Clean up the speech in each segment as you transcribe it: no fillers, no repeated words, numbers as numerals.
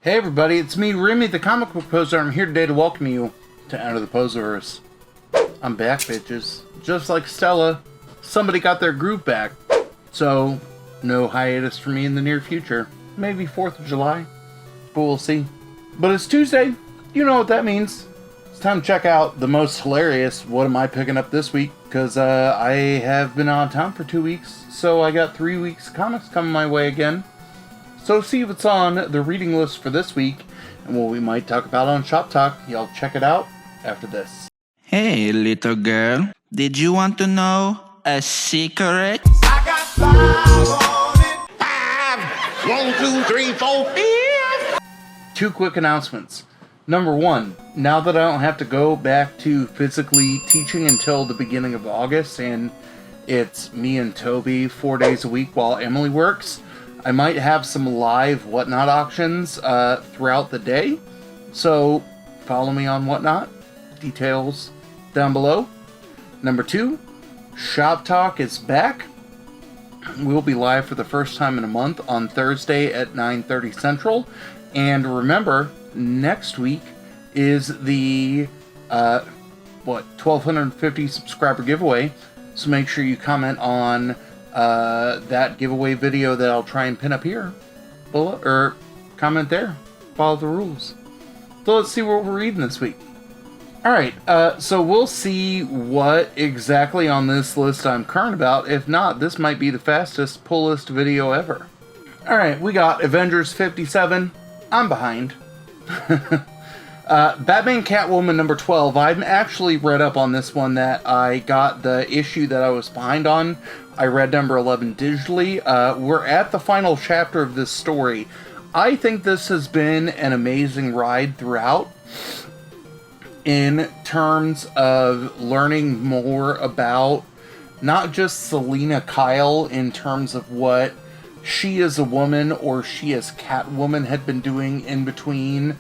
Hey everybody, it's me, Remy, the comic book poser. I'm here today to welcome you to Enter the Poserverse. I'm back, bitches. Just like Stella, somebody got their groove back. So, no hiatus for me in the near future. Maybe 4th of July, but we'll see. But it's Tuesday, you know what that means. It's time to check out the most hilarious What Am I Picking Up This Week, because I have been out of town for 2 weeks, so I got 3 weeks of comics coming my way again. So see what's on the reading list for this week, and what we might talk about on Shop Talk. Y'all check it out after this. Hey, little girl, did you want to know a secret? I got 5 on it. 5. 1, 2, 3, 4, 5. 2 quick announcements. Number 1, now that I don't have to go back to physically teaching until the beginning of August, and it's me and Toby 4 days a week while Emily works, I might have some live Whatnot auctions throughout the day. So follow me on Whatnot. Details down below. Number 2, Shop Talk is back. We'll be live for the first time in a month on Thursday at 9:30 Central. And remember, next week is the 1,250 subscriber giveaway. So make sure you comment on that giveaway video that I'll try and pin up here below, or comment there. Follow the rules. So let's see what we're reading this week. Alright, so we'll see what exactly on this list I'm current about. If not, this might be the fastest pull list video ever. Alright, we got Avengers 57. I'm behind. Batman Catwoman number 12. I'm actually read up on this one. That I got the issue that I was behind on. I read number 11 digitally. We're at the final chapter of this story. I think this has been an amazing ride throughout, in terms of learning more about not just Selina Kyle in terms of what she as a woman or she as Catwoman had been doing in between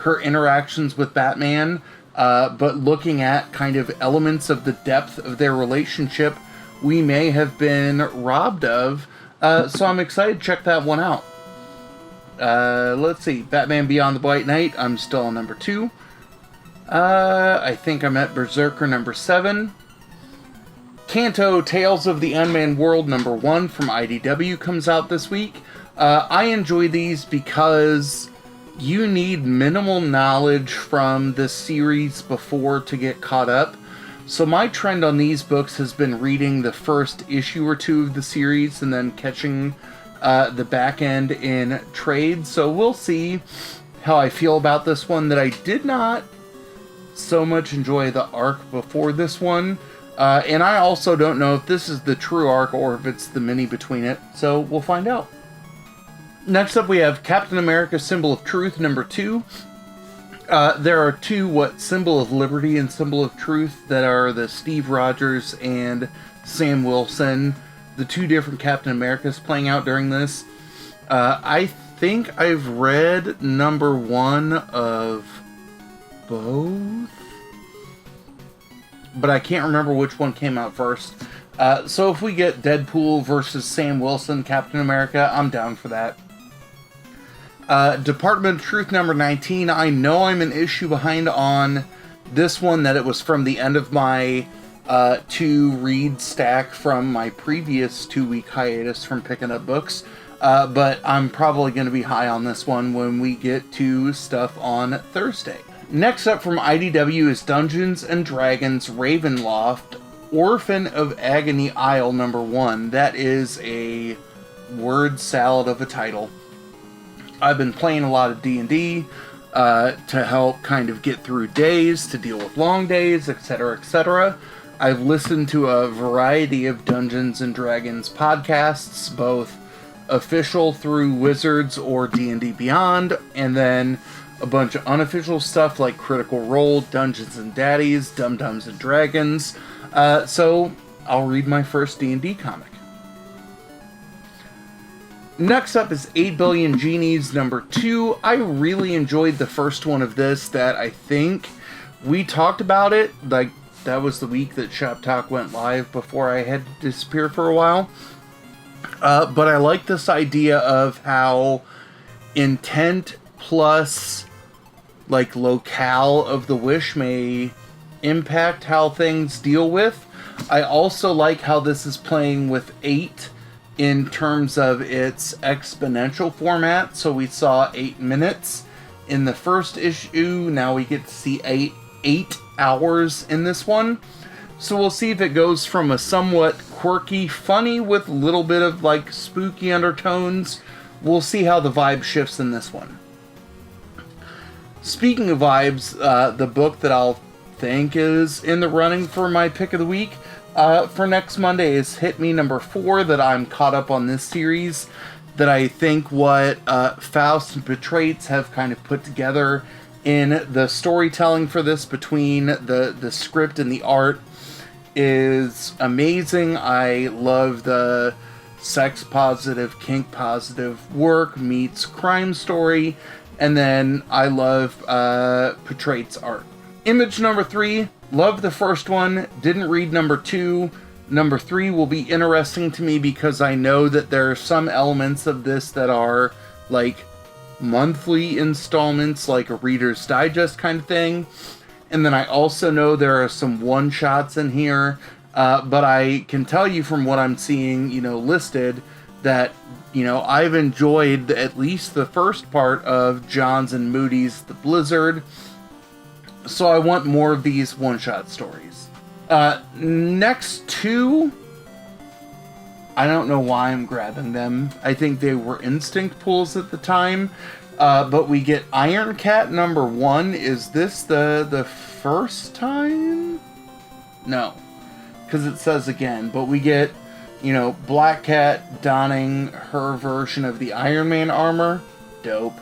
her interactions with Batman, but looking at kind of elements of the depth of their relationship we may have been robbed of. So I'm excited to check that one out. Let's see. Batman Beyond the White Knight. I'm still on number 2. I think I'm at Berserker number 7. Kanto Tales of the Unmanned World number 1 from IDW comes out this week. I enjoy these because you need minimal knowledge from the series before to get caught up. So my trend on these books has been reading the first issue or 2 of the series and then catching the back end in trade. So we'll see how I feel about this one. That I did not so much enjoy the arc before this one. And I also don't know if this is the true arc or if it's the mini between it. So we'll find out. Next up we have Captain America Symbol of Truth number 2. There are 2, Symbol of Liberty and Symbol of Truth, that are the Steve Rogers and Sam Wilson, the 2 different Captain Americas playing out during this. I think I've read number 1 of both, but I can't remember which one came out first. So if we get Deadpool versus Sam Wilson Captain America, I'm down for that. Department of Truth number 19. I know I'm an issue behind on this one, that it was from the end of my 2 read stack from my previous 2-week hiatus from picking up books. But I'm probably going to be high on this one when we get to stuff on Thursday. Next up from IDW is Dungeons & Dragons Ravenloft Orphan of Agony Isle number 1. That is a word salad of a title. I've been playing a lot of D&D to help kind of get through days, to deal with long days, etc., etc. I've listened to a variety of Dungeons & Dragons podcasts, both official through Wizards or D&D Beyond, and then a bunch of unofficial stuff like Critical Role, Dungeons & Daddies, Dum Dums & Dragons. So I'll read my first D&D comic. Next up is 8 Billion Genies number 2. I really enjoyed the first one of this. That I think we talked about it. Like, that was the week that Shop Talk went live before I had to disappear for a while. But I like this idea of how intent plus like locale of the wish may impact how things deal with. I also like how this is playing with 8 in terms of its exponential format. So we saw 8 minutes in the first issue. Now we get to see 8 hours in this one. So we'll see if it goes from a somewhat quirky, funny with a little bit of like spooky undertones. We'll see how the vibe shifts in this one. Speaking of vibes, the book that I'll think is in the running for my pick of the week for next Monday is Hit Me number 4, that I'm caught up on this series, that I think what Faust and Petrates have kind of put together in the storytelling for this between the script and the art is amazing. I love the sex positive, kink positive work meets crime story, and then I love Petrates' art. Image number 3, loved the first one, didn't read number 2. Number 3 will be interesting to me because I know that there are some elements of this that are like monthly installments, like a Reader's Digest kind of thing. And then I also know there are some one-shots in here, but I can tell you from what I'm seeing, listed, that, I've enjoyed at least the first part of Johns and Moody's The Blizzard. So I want more of these one-shot stories. Next 2, I don't know why I'm grabbing them. I think they were instinct pulls at the time. But we get Iron Cat number 1. Is this the first time? No, because it says again. But we get, Black Cat donning her version of the Iron Man armor. Dope.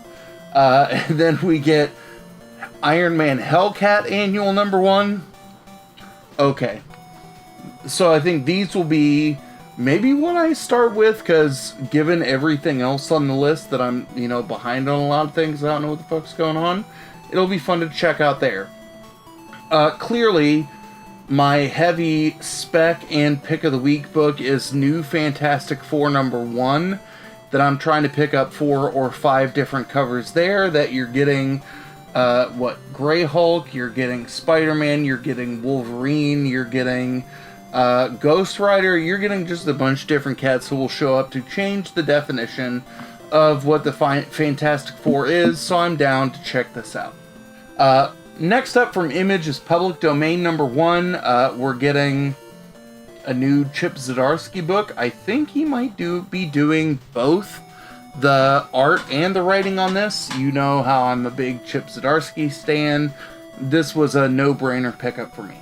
And then we get Iron Man Hellcat Annual number 1. Okay. So I think these will be maybe what I start with, because given everything else on the list that I'm, behind on a lot of things, I don't know what the fuck's going on, it'll be fun to check out there. Clearly, my heavy spec and pick of the week book is New Fantastic Four number 1, that I'm trying to pick up 4 or 5 different covers there, that you're getting, Grey Hulk, you're getting Spider-Man, you're getting Wolverine, you're getting Ghost Rider, you're getting just a bunch of different cats who will show up to change the definition of what the Fantastic Four is, so I'm down to check this out. Next up from Image is Public Domain number 1. We're getting a new Chip Zdarsky book. I think he might be doing both the art and the writing on this. You know how I'm a big Chip Zdarsky stan. This was a no-brainer pickup for me.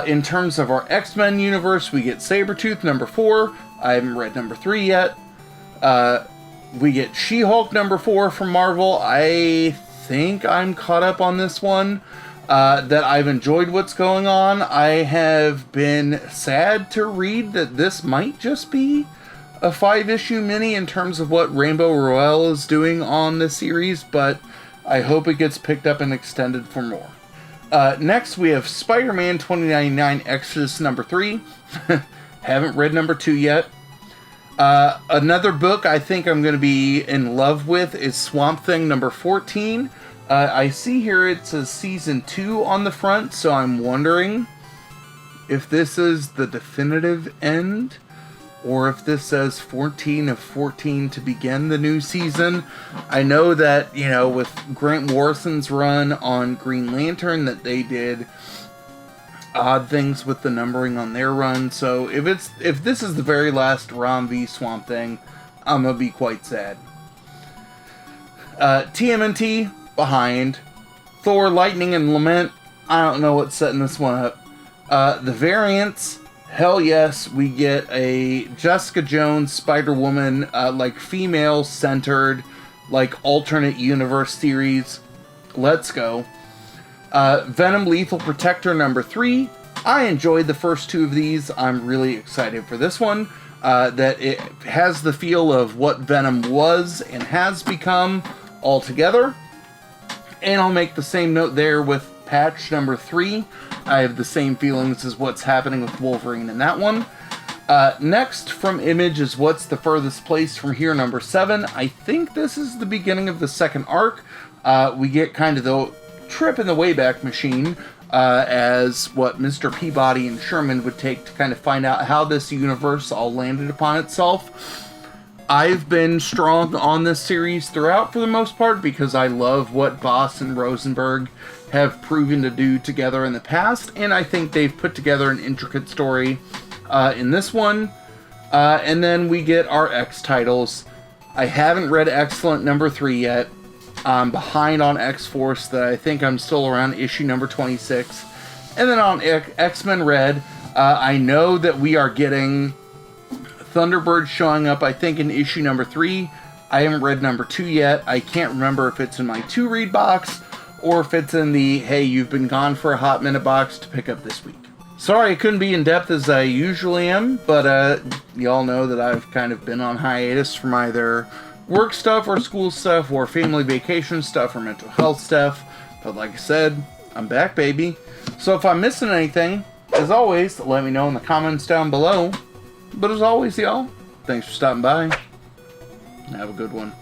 In terms of our X-Men universe, we get Sabretooth number 4. I haven't read number 3 yet. We get She-Hulk number 4 from Marvel. I think I'm caught up on this one. That I've enjoyed what's going on. I have been sad to read that this might just be a 5-issue mini in terms of what Rainbow Rowell is doing on this series, but I hope it gets picked up and extended for more. Next, we have Spider-Man 2099 Exodus number 3. Haven't read number 2 yet. Another book I think I'm going to be in love with is Swamp Thing number 14. I see here it says Season 2 on the front, so I'm wondering if this is the definitive end, or if this says 14 of 14 to begin the new season. I know that, with Grant Morrison's run on Green Lantern, that they did odd things with the numbering on their run. So if this is the very last Rom v Swamp Thing, I'm gonna be quite sad. TMNT behind. Thor, Lightning, and Lament. I don't know what's setting this one up. The variants. Hell yes, we get a Jessica Jones, Spider-Woman, female-centered, alternate universe series. Let's go. Venom Lethal Protector number 3. I enjoyed the first 2 of these. I'm really excited for this one. That it has the feel of what Venom was and has become altogether. And I'll make the same note there with Patch number 3. I have the same feelings as what's happening with Wolverine in that one. Next from Image is What's the Furthest Place from Here number 7. I think this is the beginning of the second arc. We get kind of the trip in the Wayback Machine, as what Mr. Peabody and Sherman would take to kind of find out how this universe all landed upon itself. I've been strong on this series throughout for the most part because I love what Voss and Rosenberg have proven to do together in the past, and I think they've put together an intricate story in this one. And then we get our X titles. I haven't read Excellent number 3 yet. I'm behind on X-Force, that I think I'm still around issue number 26. And then on X-Men Red, I know that we are getting Thunderbird showing up, I think, in issue number 3. I haven't read number 2 yet. I can't remember if it's in my 2-read box or if it's in the, hey, you've been gone for a hot minute box to pick up this week. Sorry I couldn't be in depth as I usually am, but y'all know that I've kind of been on hiatus from either work stuff or school stuff or family vacation stuff or mental health stuff. But like I said, I'm back, baby. So if I'm missing anything, as always, let me know in the comments down below. But as always, y'all, thanks for stopping by. Have a good one.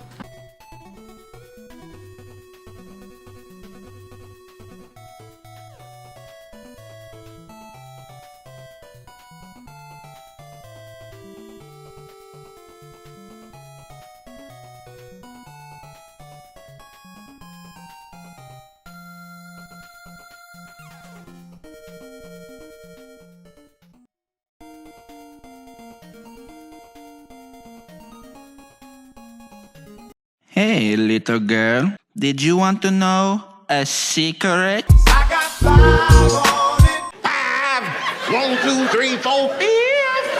Hey, little girl, did you want to know a secret? I got 5 on it. 5, 1, 2, 3, 4, 5.